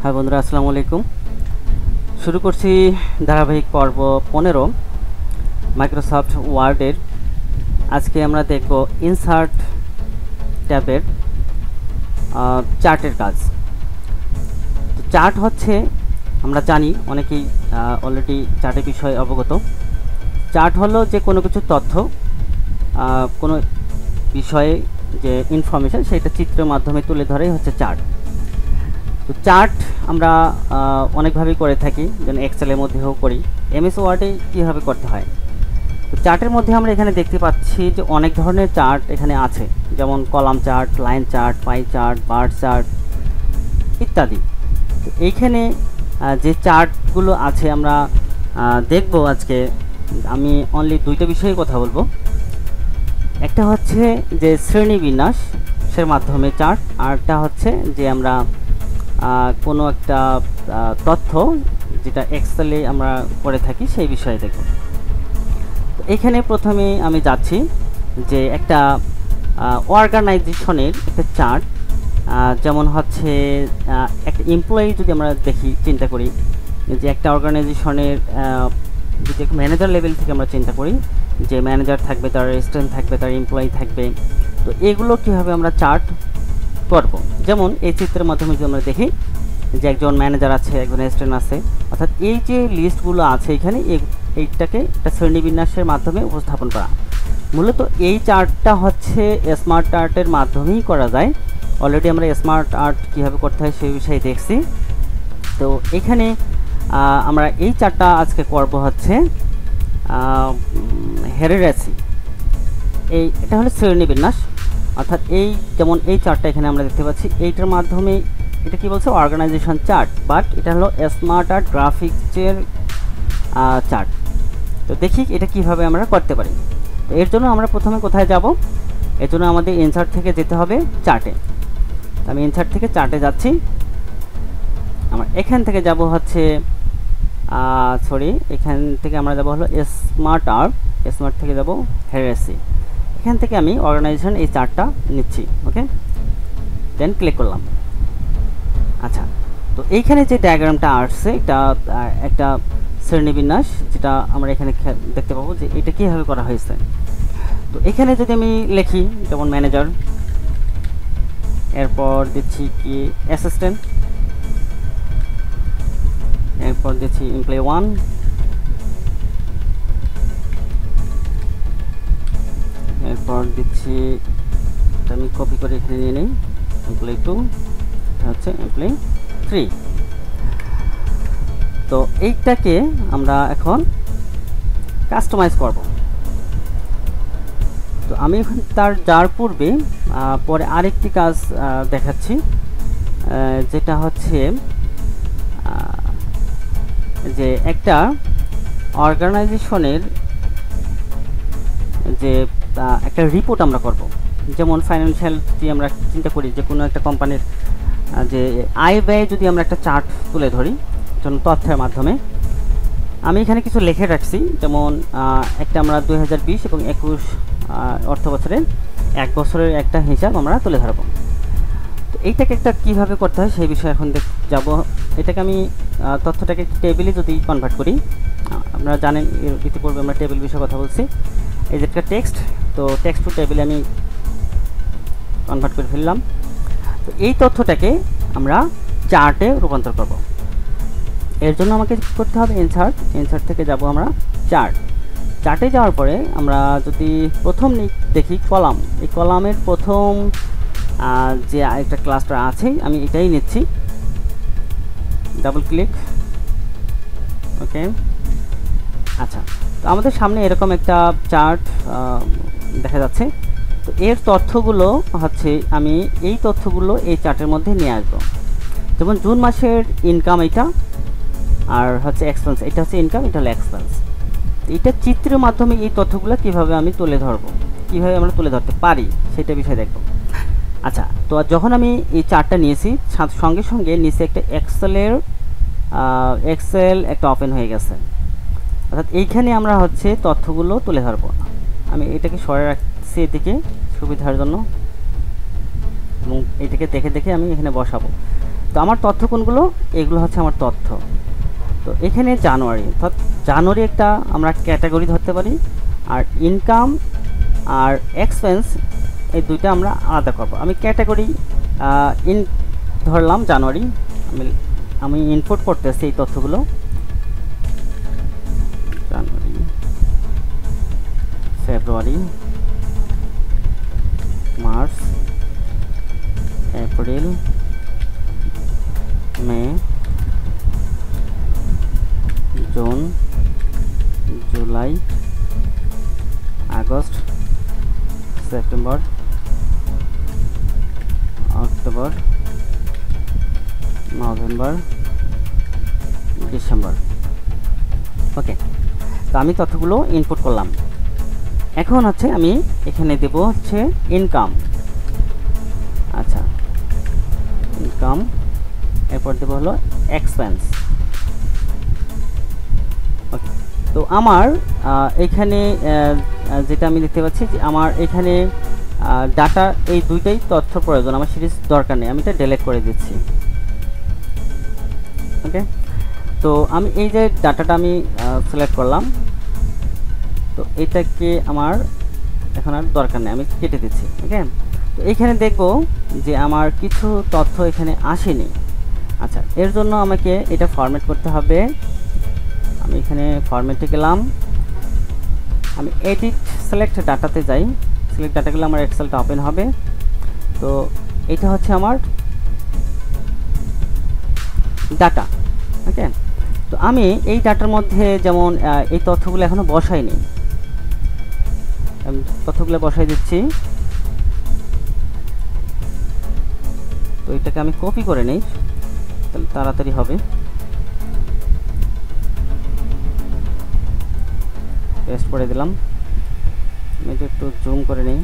হ্যাঁ বন্ধুরা, আসসালামু আলাইকুম। শুরু করছি ধারাবাহিক পর্ব 15 মাইক্রোসফট ওয়ার্ডের। আজকে আমরা দেখব ইনসার্ট ট্যাবের চার্টের কাজ। তো চার্ট হচ্ছে, আমরা জানি অনেকেই অলরেডি চার্টের বিষয়ে অবগত। চার্ট হলো যে কোনো কিছু তথ্য, কোনো বিষয়ে যে ইনফরমেশান সেটা চিত্রের মাধ্যমে তুলে ধরেই হচ্ছে চার্ট। তো চার্ট আমরা অনেকভাবেই করে থাকি, যেমন এক্সেলের মধ্যেও করি, এমএস ওয়ার্ডে কীভাবে করতে হয়। তো চার্টের মধ্যে আমরা এখানে দেখতে পাচ্ছি যে অনেক ধরনের চার্ট এখানে আছে, যেমন column chart, line chart, pie chart, bar chart ইত্যাদি। তো এইখানে যে চার্টগুলো আছে আমরা দেখব আজকে। আমি অনলি দুইটা বিষয়ে কথা বলবো। একটা হচ্ছে যে শ্রেণীবিন্যাসের মাধ্যমে চার্ট, আরটা হচ্ছে যে আমরা কোনো একটা তথ্য যেটা এক্সেলে আমরা করে থাকি সেই বিষয়ে দেখব। তো এখানে প্রথমে আমি যাচ্ছি যে একটা অর্গানাইজেশনের একটা চার্ট, যেমন হচ্ছে একটা এমপ্লয়ি যদি আমরা দেখি, চিন্তা করি যে একটা অর্গানাইজেশনের যদি ম্যানেজার লেভেল থেকে আমরা চিন্তা করি যে ম্যানেজার থাকবে, তার অ্যাসিস্ট্যান্ট থাকবে, তার এমপ্লয়ি থাকবে। তো এগুলো কীভাবে আমরা চার্ট করব, যেমন এই চিত্রের মাধ্যমে যদি আমরা দেখি যে একজন ম্যানেজার আছে, একজন অ্যাসিস্ট্যান্ট আছে, অর্থাৎ এই যে লিস্টগুলো আছে এখানে এইটাকে একটা শ্রেণীবিন্যাসের মাধ্যমে উপস্থাপন করা। মূলত এই চার্টটা হচ্ছে স্মার্ট আর্টের মাধ্যমেই করা যায়। অলরেডি আমরা স্মার্ট আর্ট কীভাবে করতে হয় সেই বিষয়ে দেখছি। তো এখানে আমরা এই চার্টটা আজকে করব হচ্ছে হেরারকি। এটা হলো শ্রেণীবিন্যাস, অর্থাৎ এই যেমন এই চার্টটা এখানে আমরা দেখতে পাচ্ছি, এইটার মাধ্যমে এটা কি বলছে অর্গানাইজেশন চার্ট, বাট এটা হলো স্মার্ট আর্ট গ্রাফিক্সের চার্ট। তো দেখি এটা কিভাবে আমরা করতে পারি। তো এর জন্য আমরা প্রথমে কোথায় যাব, এর জন্য আমাদের ইনসার্ট থেকে যেতে হবে চার্টে। আমি ইনসার্ট থেকে চার্টে যাচ্ছি। আমরা এখান থেকে যাব হচ্ছে এখান থেকে আমরা যাব হলো স্মার্ট আর্ট, স্মার্ট থেকে যাব হেরারকি। এখান থেকে আমি অর্গানাইজেশন এই চার্টটা নিচ্ছি, ওকে, দেন ক্লিক করলাম। আচ্ছা, তো এইখানে যে ডায়াগ্রামটা আসছে এটা একটা শ্রেণীবিন্যাস, যেটা আমরা এখানে দেখতে পাবো যে এটা কীভাবে করা হয়েছে। তো এখানে যদি আমি লিখি যেমন ম্যানেজার, এরপর দিচ্ছি কি অ্যাসিস্ট্যান্ট, এরপর দিচ্ছি এমপ্লয়ি 1, এরপর দিচ্ছি, আমি কপি করে এখানে নিয়ে নিই, এমপ্লয়ি 2 হচ্ছে এমপ্লয়ি 3। তো এইটাকে আমরা এখন কাস্টমাইজ করব। তো আমি তার যার পূর্বে পরে আরেকটি কাজ দেখাচ্ছি, যেটা হচ্ছে যে একটা অর্গানাইজেশনের যে একটা রিপোর্ট আমরা করব। যেমন ফাইন্যান্সিয়াল যদি আমরা চিন্তা করি যে কোনো একটা কোম্পানির যে আয় ব্যয় যদি আমরা একটা চার্ট তুলে ধরি যেমন তথ্যের মাধ্যমে, আমি এখানে কিছু লিখে রাখছি। যেমন একটা আমরা 2020 এবং 21 অর্থ বছরের এক বছরের একটা হিসাব আমরা তুলে ধরব। তো এইটাকে একটা কীভাবে করতে হয় সেই বিষয়ে এখন যাব। এটাকে আমি তথ্যটাকে টেবিলে যদি কনভার্ট করি, আপনারা জানেন ইতিপূর্বে আমরা টেবিল বিষয়ে কথা বলছি। এই যে একটা টেক্সট, তো টেক্সট টু টেবিলে আমি কনভার্ট করে ফেললাম। তো এই তথ্যটাকে আমরা চার্টে রূপান্তর করব। এর জন্য আমাকে করতে হবে ইনসার্ট থেকে যাব আমরা চার্টে যাওয়ার পরে আমরা যদি প্রথম দেখি কলাম, এই কলামের প্রথম যে একটা ক্লাসটা আছে আমি এটাই নিচ্ছি, ডাবল ক্লিক, ওকে। আচ্ছা, তো আমাদের সামনে এরকম একটা চার্ট দেখা যাচ্ছে। তো এর তথ্যগুলো হচ্ছে আমি এই তথ্যগুলো এই চার্টের মধ্যে নিয়ে আসবো। যেমন জুন মাসের ইনকাম এটা, আর হচ্ছে এক্সপেন্স, এটা হচ্ছে ইনকাম, এটা হলো এক্সপেন্স। এটা চিত্রের মাধ্যমে এই তথ্যগুলো কিভাবে আমি তুলে ধরবো, কিভাবে আমরা তুলে ধরতে পারি সেটা বিষয় দেখব। আচ্ছা, তো যখন আমি এই চার্টটা নিয়েছি, সঙ্গে সঙ্গে নিচে একটা এক্সেল একটা ওপেন হয়ে গেছে, অর্থাৎ এইখানে আমরা হচ্ছে তথ্যগুলো তুলে ধরবো। আমি এটাকে সরে রাখছি এদিকে সুবিধার জন্য, এবং এটাকে দেখে দেখে আমি এখানে বসাবো। তো আমার তথ্য কোনগুলো, এগুলো হচ্ছে আমার তথ্য। তো এখানে জানুয়ারি, অর্থাৎ জানুয়ারি একটা আমরা ক্যাটাগরি ধরতে পারি, আর ইনকাম আর এক্সপেন্স এই দুইটা আমরা আলাদা করব। আমি ক্যাটাগরি ধরলাম জানুয়ারি, আমি ইনপুট করতেছি এই তথ্যগুলো। জানুয়ারি, ফেব্রুয়ারি, মার্চ, এপ্রিল, মে, জুন, জুলাই, আগস্ট, সেপ্টেম্বর, অক্টোবর, নভেম্বর, ডিসেম্বর। ওকে, তো আমি তথ্যগুলো ইনপুট করলাম। এখন হচ্ছে আমি এখানে দেব হচ্ছে ইনকাম। আচ্ছা, ইনকাম, এরপর দেব হলো এক্সপেন্স। ওকে, তো আমার এখানে যেটা আমি দেখতে পাচ্ছি যে আমার এখানে ডাটা এই দুইটাই তথ্য প্রয়োজন, আমার সিরিজ দরকার নেই, আমি এটা ডিলিট করে দিচ্ছি। ওকে, তো আমি এই যে ডাটাটা আমি সিলেক্ট করলাম, তো এটাকে আমার এখন আর দরকার নেই, আমি কেটে দিচ্ছি। ওকে, তো এইখানে দেখব যে আমার কিছু তথ্য এখানে আসেনি। আচ্ছা, এর জন্য আমাকে এটা ফরম্যাট করতে হবে। আমি এখানে ফরম্যাটে গেলাম, আমি এডিট সিলেক্ট ডাটাতে যাই, সিলেক্ট ডাটা গেলে আমার এক্সেলটা ওপেন হবে। তো এটা হচ্ছে আমার ডাটা। ওকে, তো আমি এই ডাটার মধ্যে যেমন এই তথ্যগুলো এখনো বসাইনি, আমি তথ্যগুলো বসাই দিচ্ছি। তো এটাকে আমি কপি করে নিই, তাহলে তাড়াতাড়ি হবে। পেস্ট করে দিলাম, আমি এটা একটু জুম করে নিই।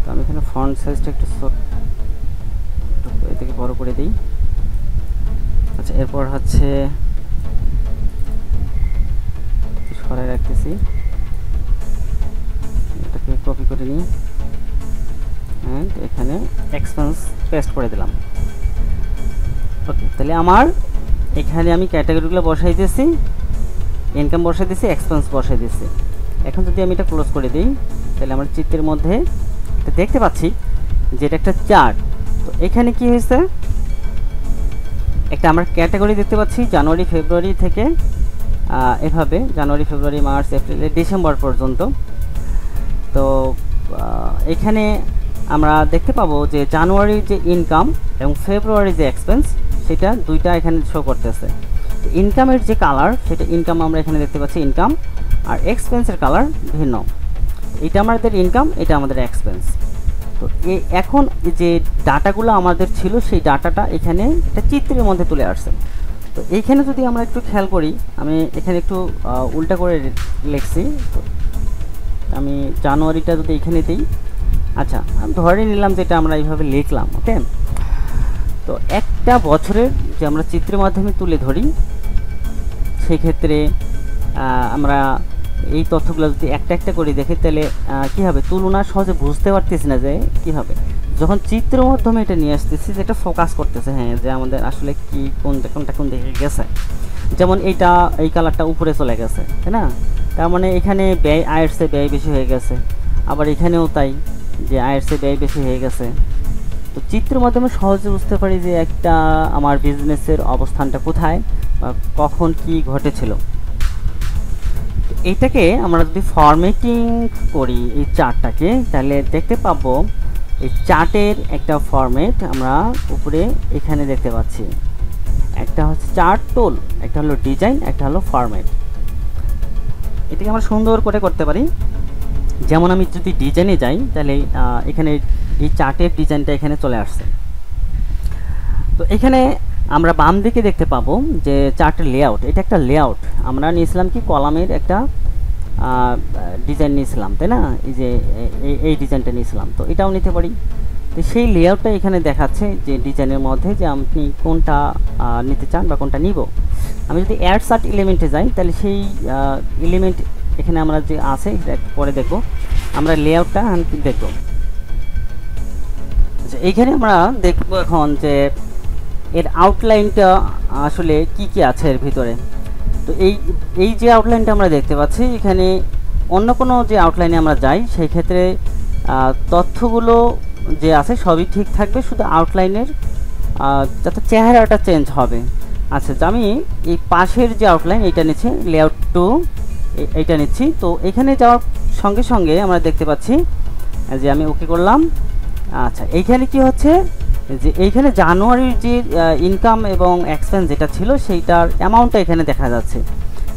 তো আমি এখানে ফন্ট সাইজটা একটু ছোট, এ থেকে বড় করে দিই। আচ্ছা, এরপর হচ্ছে সরাই রাখতেছি, এটাকে কপি করে নিই, অ্যান্ড এখানে এক্সপেন্স পেস্ট করে দিলাম। ওকে, তাহলে আমার এখানে আমি ক্যাটাগরিগুলো বসাই দিয়েছি, ইনকাম বসাই দিয়েছি, এক্সপেন্স বসাই দিয়েছি। এখন যদি আমি এটা ক্লোজ করে দিই, তাহলে আমার চিত্রের মধ্যে দেখতে পাচ্ছি যে এটা একটা চার্ট। তো এখানে কি হয়েছে, একটা আমরা ক্যাটাগরি দেখতে পাচ্ছি জানুয়ারি ফেব্রুয়ারি থেকে এভাবে জানুয়ারি ফেব্রুয়ারি মার্চ এপ্রিল ডিসেম্বর পর্যন্ত। তো এখানে আমরা দেখতে পাবো যে জানুয়ারির যে ইনকাম এবং ফেব্রুয়ারির যে এক্সপেন্স সেটা দুইটা এখানে শো করতেছে। ইনকামের যে কালার সেটা ইনকাম আমরা এখানে দেখতে পাচ্ছি ইনকাম, আর এক্সপেন্সের কালার ভিন্ন। এটা আমাদের ইনকাম, এটা আমাদের এক্সপেন্স। তো এখন যে ডাটাগুলো আমাদের ছিল সেই ডাটাটা এখানে একটা চিত্রের মধ্যে তুলে আসছে। তো এইখানে যদি আমরা একটু খেয়াল করি, আমি এখানে একটু উল্টা করে লিখছি। তো আমি জানুয়ারিটা যদি এখানে দিই, আচ্ছা আমি ধরে নিলাম যে এটা আমরা এইভাবে লিখলাম। ওকে, তো একটা বছরের যে আমরা চিত্রের মাধ্যমে তুলে ধরি, সেক্ষেত্রে আমরা এই তথ্যগুলো যদি একটা একটা করে দেখি, তাহলে কী হবে, তুলনা সহজে বুঝতে পারতেছি না যে কী হবে। যখন চিত্রের মাধ্যমে এটা নিয়ে আসতেছি, যেটা ফোকাস করতেছে, হ্যাঁ, যে আমাদের আসলে কি কোনটা কোন দিকে গেছে। যেমন এইটা, এই কালারটা উপরে চলে গেছে, তাই না? তার মানে এখানে ব্যয় আয়ের চেয়ে ব্যয় বেশি হয়ে গেছে। আবার এখানেও তাই, যে আয়ের চেয়ে ব্যয় বেশি হয়ে গেছে। তো চিত্রের মাধ্যমে সহজে বুঝতে পারি যে একটা আমার বিজনেসের অবস্থানটা কোথায় বা কখন কি ঘটেছিল। এইটাকে আমরা যদি ফরম্যাটিং করি এই চার্টটাকে, তাহলে দেখতে পাবো এই চার্টের একটা ফরম্যাট আমরা উপরে এখানে দেখতে পাচ্ছি। একটা হচ্ছে চার্ট টুল, একটা হলো ডিজাইন, একটা হলো ফরম্যাট। এটাকে আমরা সুন্দর করে করতে পারি। যেমন আমি যদি ডিজাইনে যাই, তাহলে এখানে এই চার্টের ডিজাইনটা এখানে চলে আসছে। তো এখানে আমরা বাম দিকে দেখতে পাবো যে চার্টের লেআউট, এটা একটা লেআউট। আমরা নিয়েছিলাম কি কলামের একটা ডিজাইন নিয়েছিলাম, তাই না? এই যে এই ডিজাইনটা নিয়েছিলাম, তো এটাও নিতে পারি। তো সেই লেআউটটা এখানে দেখাচ্ছে যে ডিজাইনের মধ্যে যে আপনি কোনটা নিতে চান বা কোনটা নিব। আমি যদি অ্যাড চার্ট এলিমেন্টে যাই, তাহলে সেই এলিমেন্ট এখানে আমরা যে আছে পরে দেখব। আমরা লেআউটটা দেখব। আচ্ছা, এইখানে আমরা দেখব এখন যে এর আউটলাইনটা আসলে কি কি আছে এর ভিতরে। তো এই যে আউটলাইনটা আমরা দেখতে পাচ্ছি, এখানে অন্য কোনো যে আউটলাইনে আমরা যাই সেই ক্ষেত্রে তথ্যগুলো যে আছে সবই ঠিক থাকবে, শুধু আউটলাইনের যাতে চেহারাটা চেঞ্জ হবে। আচ্ছা, আমি এই পাশের যে আউটলাইন এটা নিচ্ছি, লেআউট টু এইটা নিচ্ছি। তো এখানে যাওয়ার সঙ্গে সঙ্গে আমরা দেখতে পাচ্ছি যে আমি ওকে করলাম। আচ্ছা, এইখানে কি হচ্ছে যে এইখানে জানুয়ারির যে ইনকাম এবং এক্সপেন্স যেটা ছিল সেইটার অ্যামাউন্টটা এখানে দেখা যাচ্ছে।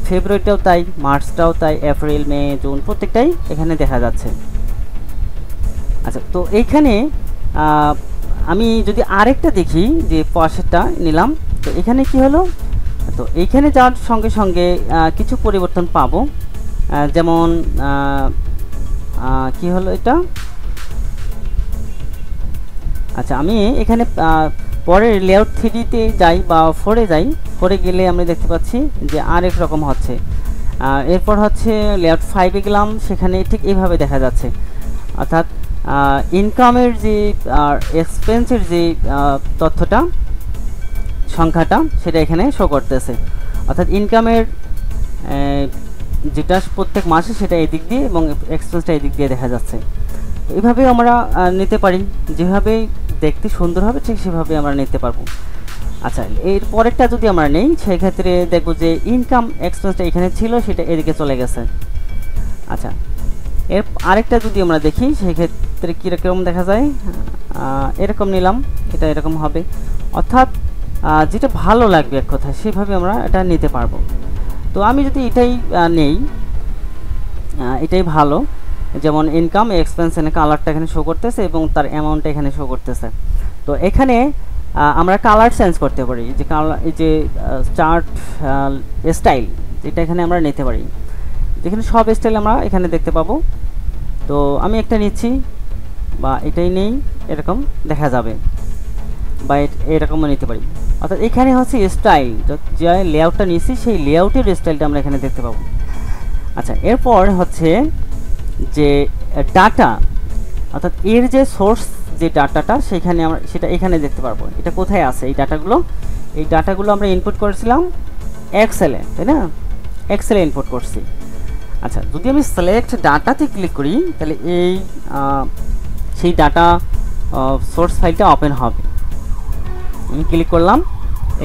ফেব্রুয়ারিটাও তাই, মার্চটাও তাই, এপ্রিল, মে, জুন প্রত্যেকটাই এখানে দেখা যাচ্ছে। আচ্ছা, তো এইখানে আমি যদি আরেকটা দেখি যে পাশেরটা নিলাম, তো এখানে কি হলো, তো এইখানে যাওয়ার সঙ্গে সঙ্গে কিছু পরিবর্তন পাবো। যেমন কি হলো এটা। আচ্ছা, আমি এখানে পরের লেআউট 3তে যাই বা 4-এ যাই। 4-এ গেলে আমরা দেখতে পাচ্ছি যে আরেক রকম হচ্ছে। এরপর হচ্ছে লেআউট 5-এ গেলাম, সেখানে ঠিক এইভাবে দেখা যাচ্ছে। অর্থাৎ ইনকামের যে এক্সপেন্সের যে তথ্যটা, সংখ্যাটা সেটা এখানে শো করতেছে। অর্থাৎ ইনকামের যেটা প্রত্যেক মাসে সেটা এদিক দিয়ে এবং এক্সপেন্সটা এদিক দিয়ে দেখা যাচ্ছে। এইভাবে আমরা নিতে পারি, যেভাবে দেখতে সুন্দর হবে ঠিক সেভাবে আমরা নিতে পারবো। আচ্ছা, এর পরেরটা যদি আমরা নেই, সেক্ষেত্রে দেখব যে ইনকাম এক্সপেন্সটা এখানে ছিল সেটা এদিকে চলে গেছে। আচ্ছা, এর আরেকটা যদি আমরা দেখি সেক্ষেত্রে কীরকম দেখা যায়, এরকম নিলাম, এটা এরকম হবে। অর্থাৎ যেটা ভালো লাগবে এক কথায় সেভাবে আমরা এটা নিতে পারবো। তো আমি যদি এটাই নেই, এটাই ভালো। যেমন ইনকাম এক্সপেন্স এখানে কালারটা এখানে শো করতেছে এবং তার অ্যামাউন্টটা এখানে শো করতেছে। তো এখানে আমরা কালার চেঞ্জ করতে পারি, যে কালার, এই যে চার্ট স্টাইল যেটা এখানে আমরা নিতে পারি, যেখানে সব স্টাইল আমরা এখানে দেখতে পাবো। তো আমি একটা নিচ্ছি বা এটাই নেই, এরকম দেখা যাবে, বা এরকমও নিতে পারি। অর্থাৎ এখানে হচ্ছে স্টাইল, যে লেআউটটা নিয়েছি সেই লেআউটের স্টাইলটা আমরা এখানে দেখতে পাবো। আচ্ছা, এরপর হচ্ছে যে ডাটা, অর্থাৎ এর যে সোর্স যে ডাটাটা সেখানে আমরা সেটা এখানে দেখতে পারবো। এটা কোথায় আছে এই ডাটাগুলো? এই ডাটাগুলো আমরা ইনপুট করেছিলাম এক্সেলে, তাই না? এক্সেলে ইনপুট করছি। আচ্ছা, যদি আমি সিলেক্ট ডাটাতে ক্লিক করি তাহলে এই সেই ডাটা সোর্স ফাইলটা ওপেন হবে। আমি ক্লিক করলাম,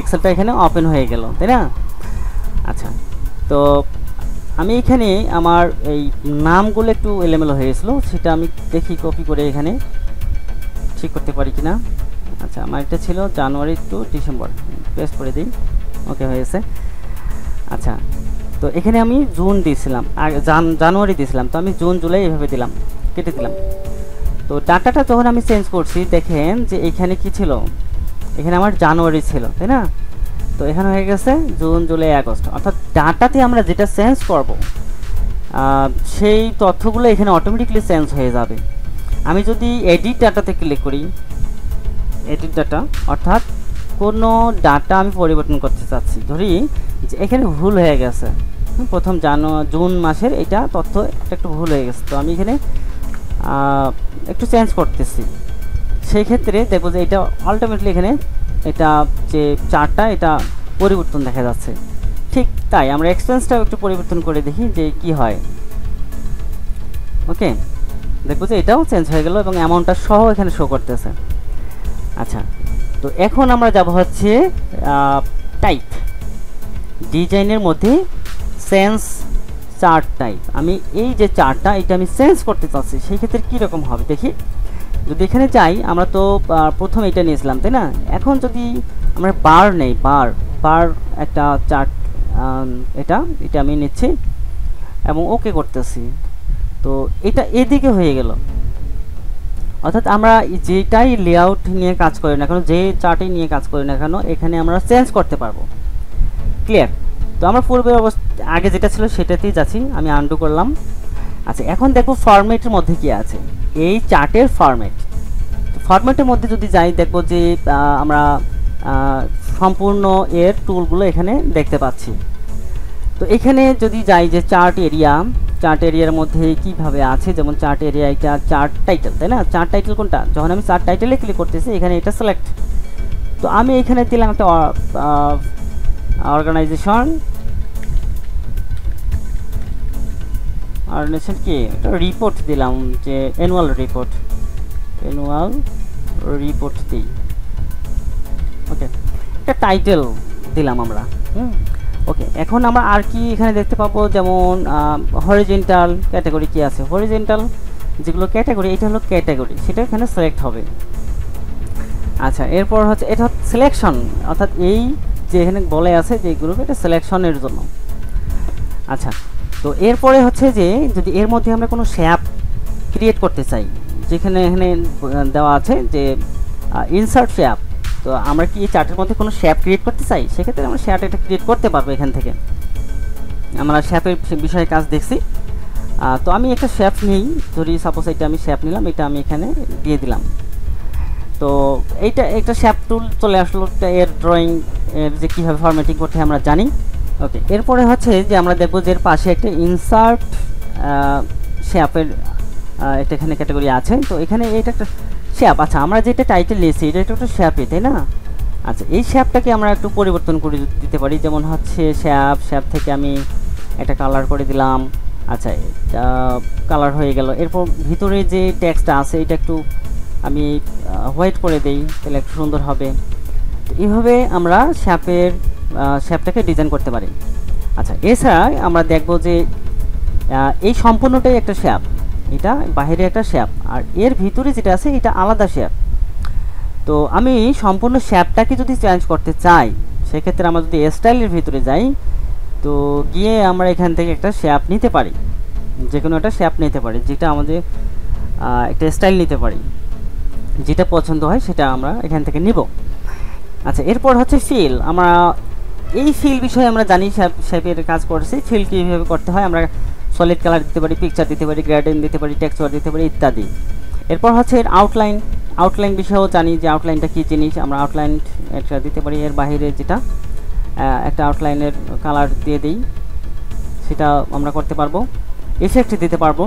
এক্সেলটা এখানে ওপেন হয়ে গেল, তাই না? আচ্ছা, তো আমি এখানে আমার এই নামগুলো একটু এলোমেলো হয়েছিল, সেটা আমি দেখি কপি করে এখানে ঠিক করতে পারি কিনা। আচ্ছা, আমার এটা ছিল জানুয়ারি টু ডিসেম্বর, পেস্ট করে দিই, ওকে হয়েছে। আচ্ছা, তো এখানে আমি জুন দিয়েছিলাম, জানুয়ারি দিয়েছিলাম, তো আমি জুন জুলাই এভাবে দিলাম, কেটে দিলাম। তো ডাটাটা যখন আমি চেঞ্জ করছি, দেখেন যে এখানে কি ছিল, এখানে আমার জানুয়ারি ছিল, তাই না? তো এখানে হয়ে গেছে জুন, জুলাই, আগস্ট। অর্থাৎ ডাটাতে আমরা যেটা চেঞ্জ করব সেই তথ্যগুলো এখানে অটোমেটিকলি চেঞ্জ হয়ে যাবে। আমি যদি এডিট ডাটাতে ক্লিক করি, এডিট ডাটা অর্থাৎ কোনো ডাটা আমি পরিবর্তন করতে চাচ্ছি, ধরি যে এখানে ভুল হয়ে গেছে, প্রথম জুন মাসের এটা তথ্য একটু ভুল হয়ে গেছে, তো আমি এখানে একটু চেঞ্জ করতেছি। সেই ক্ষেত্রে দেখবো যে এটা আলটিমেটলি এখানে এটা যে চার্টটা এটা পরিবর্তন দেখা যাচ্ছে। ঠিক তাই আমরা এক্সপেন্সটাও একটু পরিবর্তন করে দেখি যে কি হয়। ওকে, দেখবো যে এটাও চেঞ্জ হয়ে গেল এবং অ্যামাউন্টটা সহ এখানে শো করতেছে। আচ্ছা, তো এখন আমরা যাব হচ্ছে টাইপ, ডিজাইনের মধ্যে চেঞ্জ চার্ট টাইপ। আমি এই যে চার্টটা এটা আমি চেঞ্জ করতে চাচ্ছি, সেই ক্ষেত্রে কীরকম হবে দেখি। যদি এখানে যাই, আমরা তো প্রথম এটা নিয়েছিলাম, তাই না? এখন যদি আমরা বার নেই, বার একটা চার্ট, এটা আমি নিচ্ছি এবং ওকে করতেছি। তো এটা এদিকে হয়ে গেল। অর্থাৎ আমরা যেটাই লেআউট নিয়ে কাজ করি না কেন, যে চার্টই নিয়ে কাজ করি না কেন, এখানে আমরা চেঞ্জ করতে পারবো। ক্লিয়ার? তো আমরা পূর্বের অবস্থা আগে যেটা ছিল সেটাতেই যাচ্ছি, আমি আনডু করলাম। আচ্ছা, এখন দেখো ফরম্যাটের মধ্যে কি আছে, এই চার্টের ফরম্যাটের মধ্যে যদি যাই, দেখবো যে আমরা সম্পূর্ণ এর টুলগুলো এখানে দেখতে পাচ্ছি। তো এখানে যদি যাই যে চার্ট এরিয়া, চার্ট এরিয়ার মধ্যে কিভাবে আছে, যেমন চার্ট এরিয়া এটা চার্ট টাইটেল, তাই না? চার্ট টাইটেল কোনটা? যখন আমি চার্ট টাইটেলে ক্লিক করতেছি এখানে এটা সিলেক্ট, তো আমি এখানে দিলাম একটা অর্গানাইজেশন কি একটা রিপোর্ট দিলাম, যে অ্যানুয়াল রিপোর্ট দিই। ওকে, একটা টাইটেল দিলাম আমরা। ওকে, এখন আমরা আর কি এখানে দেখতে পাবো, যেমন হরিজন্টাল ক্যাটাগরি কি আছে, হরিজন্টাল যেগুলো ক্যাটাগরি, এটা হলো ক্যাটাগরি, সেটা এখানে সিলেক্ট হবে। আচ্ছা, এরপর হচ্ছে এটা সিলেকশন, অর্থাৎ এই যে এখানে বলে আছে যে গ্রুপ, এটা সিলেকশনের জন্য। আচ্ছা, তো এরপরে হচ্ছে যে যদি এর মধ্যে আমরা কোনো শ্যাপ ক্রিয়েট করতে চাই, যেখানে এখানে দেওয়া আছে যে ইনসার্ট শ্যাপ, তো আমরা কি এই চার্টের মধ্যে কোনো শ্যাপ ক্রিয়েট করতে চাই, সেক্ষেত্রে আমরা শ্যাপ এটা ক্রিয়েট করতে পারবো এখান থেকে। আমরা শ্যাপের বিষয়ে কাজ দেখছি। তো আমি একটা শ্যাপ নিই, ধরি সাপোজ এটা আমি শ্যাপ নিলাম, এটা আমি এখানে দিয়ে দিলাম। তো এইটা একটা শ্যাপ টুল চলে আসলো, এর ড্রয়িং এর যে কীভাবে ফরম্যাটিং করতে আমরা জানি। ওকে, এরপরে হচ্ছে যে আমরা দেখবো যে এর পাশে একটা ইনসার্ট শ্যাপের একটা এখানে ক্যাটাগরি আছে, তো এখানে এটা একটা শ্যাপ। আচ্ছা, আমরা যেটা টাইটেল নিয়েছি এটা একটা শ্যাপে, তাই না? আচ্ছা, এই শ্যাপটাকে আমরা একটু পরিবর্তন করে দিতে পারি, যেমন হচ্ছে শ্যাপ থেকে আমি একটা কালার করে দিলাম। আচ্ছা, এটা কালার হয়ে গেল। এরপর ভিতরে যে টেক্সটটা আছে এটা একটু আমি হোয়াইট করে দেই, তাহলে একটু সুন্দর হবে। তো এইভাবে আমরা শ্যাপটাকে ডিজাইন করতে পারি। আচ্ছা, এছাড়া আমরা দেখব যে এই সম্পূর্ণটাই একটা শ্যাপ, এটা বাইরে একটা শ্যাপ, আর এর ভিতরে যেটা আছে এটা আলাদা শ্যাপ। তো আমি সম্পূর্ণ শ্যাপটাকে যদি চেঞ্জ করতে চাই, সেক্ষেত্রে আমরা যদি স্টাইলের ভিতরে যাই, তো গিয়ে আমরা এখান থেকে একটা শ্যাপ নিতে পারি, যে কোনো একটা শ্যাপ নিতে পারি, যেটা আমাদের একটা স্টাইল নিতে পারি, যেটা পছন্দ হয় সেটা আমরা এখান থেকে নিব। আচ্ছা, এরপর হচ্ছে ফিল। আমরা এই ফিল বিষয়ে আমরা জানি, শ্যাপের কাজ করছি। ফিল কীভাবে করতে হয়, আমরা সলিড কালার দিতে পারি, পিকচার দিতে পারি, গ্রেডিয়েন্ট দিতে পারি, টেক্সচার দিতে পারি ইত্যাদি। এরপর হচ্ছে এর আউটলাইন বিষয়েও জানি যে আউটলাইনটা কী জিনিস, আমরা আউটলাইন একটা দিতে পারি। এর বাইরে যেটা একটা আউটলাইনের কালার দিয়ে দিই, সেটা আমরা করতে পারবো। এফেক্ট দিতে পারবো।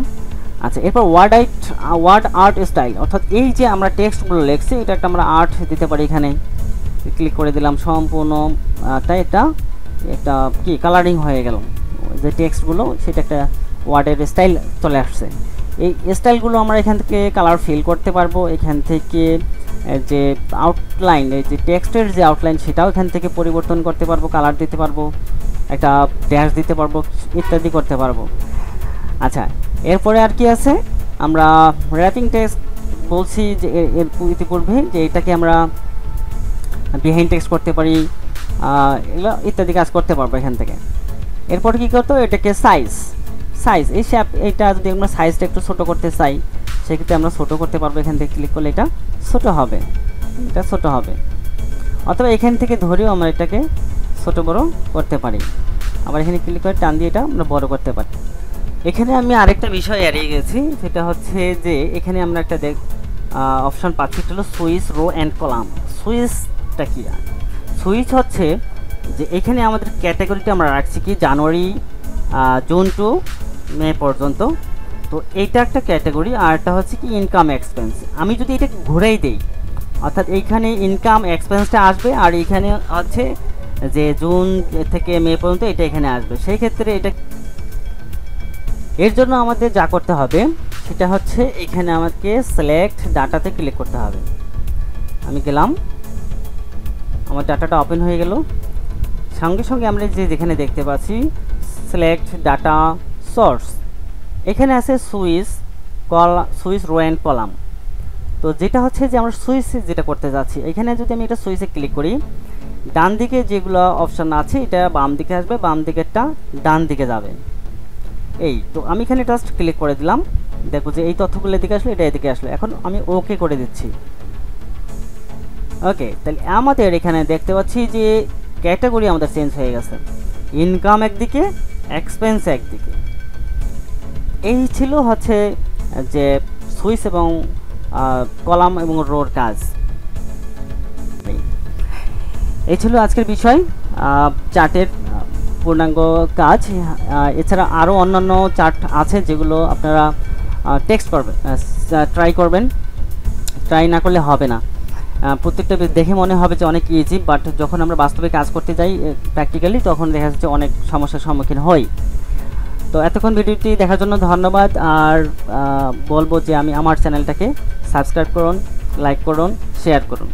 আচ্ছা, এরপর ওয়ার্ড আর্ট স্টাইল, অর্থাৎ এই যে আমরা টেক্সটগুলো লিখছি এটা একটা আমরা আর্ট দিতে পারি। এখানে ক্লিক করে দিলাম, সম্পূর্ণটাই একটা কি কালারিং হয়ে গেল, যে টেক্সটগুলো সেটা একটা ওয়ার্ডের স্টাইল চলে আসছে। এই স্টাইলগুলো আমরা এখান থেকে কালার ফিল করতে পারবো। এখান থেকে যে আউটলাইন, এই যে টেক্সটের যে আউটলাইন সেটাও এখান থেকে পরিবর্তন করতে পারবো, কালার দিতে পারবো, একটা ড্যাশ দিতে পারবো, ইত্যাদি করতে পারবো। আচ্ছা, এরপরে আর কি আছে, আমরা র্যাপিং টেক্সট বলছি যে এর ইতিপূর্বে, যে এটাকে আমরা বিহাইন্ড টেক্সট করতে পারি, এগুলো ইত্যাদি কাজ করতে পারবো এখান থেকে। এরপর কী করতে হবে, এটাকে সাইজ এই এইটা যদি আমরা সাইজটা একটু ছোটো করতে চাই, সেক্ষেত্রে আমরা ছোটো করতে পারবো। এখান থেকে ক্লিক করলে এটা ছোটো হবে, অথবা এখান থেকে ধরেও আমরা এটাকে ছোটো বড়ো করতে পারি। আবার এখানে ক্লিক করে টান দিয়ে এটা আমরা বড় করতে পারি। এখানে আমি আরেকটা বিষয় এড়িয়ে গেছি, সেটা হচ্ছে যে এখানে আমরা একটা অপশন পাচ্ছি, এটা হলো সুইচ রো অ্যান্ড কলাম। সুইচটা কি? সুইচ হচ্ছে যে এখানে আমাদের ক্যাটাগরিটা আমরা রাখছি কি জানুয়ারি জুন টু মে পর্যন্ত, তো এইটা একটা ক্যাটাগরি। আর একটা হচ্ছে কি ইনকাম এক্সপেন্স। আমি যদি এটা ঘুরেই দিই, অর্থাৎ এইখানে ইনকাম এক্সপেন্সটা আসবে, আর এইখানে হচ্ছে যে জুন থেকে মে পর্যন্ত এটা এখানে আসবে। সেই ক্ষেত্রে এটা এর জন্য আমাদের যা করতে হবে সেটা হচ্ছে এখানে আমাকে সিলেক্ট ডাটাতে ক্লিক করতে হবে। আমি গেলাম, আমার ডাটাটা ওপেন হয়ে গেল। সঙ্গে সঙ্গে আমরা যেখানে দেখতে পাচ্ছি সিলেক্ট ডাটা সোর্স, এখানে আছে সুইচ রো অ্যান্ড কলাম। তো যেটা হচ্ছে যে আমরা সুইচে যেটা করতে যাচ্ছি, এখানে যদি আমি এটা সুইচে ক্লিক করি, ডান দিকে যেগুলো অপশান আছে এটা বাম দিকে আসবে, বাম দিকেরটা ডান দিকে যাবে। এই তো আমি এখানে জাস্ট ক্লিক করে দিলাম, দেখো যে এই তথ্যগুলো এদিকে আসলো, এটা এদিকে আসলো। এখন আমি ওকে করে দিচ্ছি। ওকে, তাহলে আমাদের এখানে দেখতে পাচ্ছি যে ক্যাটাগরি আমাদের চেঞ্জ হয়ে গেছে, ইনকাম একদিকে, এক্সপেন্স একদিকে। এই ছিল হচ্ছে যে সুইচ এবং কলাম এবং রোর কাজ। এই ছিল আজকের বিষয় চার্টের পূর্ণাঙ্গ কাজ। এছাড়া আরও অন্যান্য চার্ট আছে যেগুলো আপনারা টেক্সট করবেন, ট্রাই করবেন, ট্রাই না করলে হবে না। প্রত্যেকটা দেখে মনে হবে যে অনেক ইজি, বাট যখন আমরা বাস্তবে কাজ করতে যাই প্র্যাকটিক্যালি তখন দেখা যাচ্ছে অনেক সমস্যার সম্মুখীন হই। তো এতক্ষণ ভিডিওটি দেখার জন্য ধন্যবাদ। আর বলবো যে আমার চ্যানেলটাকে সাবস্ক্রাইব করুন, লাইক করুন, শেয়ার করুন।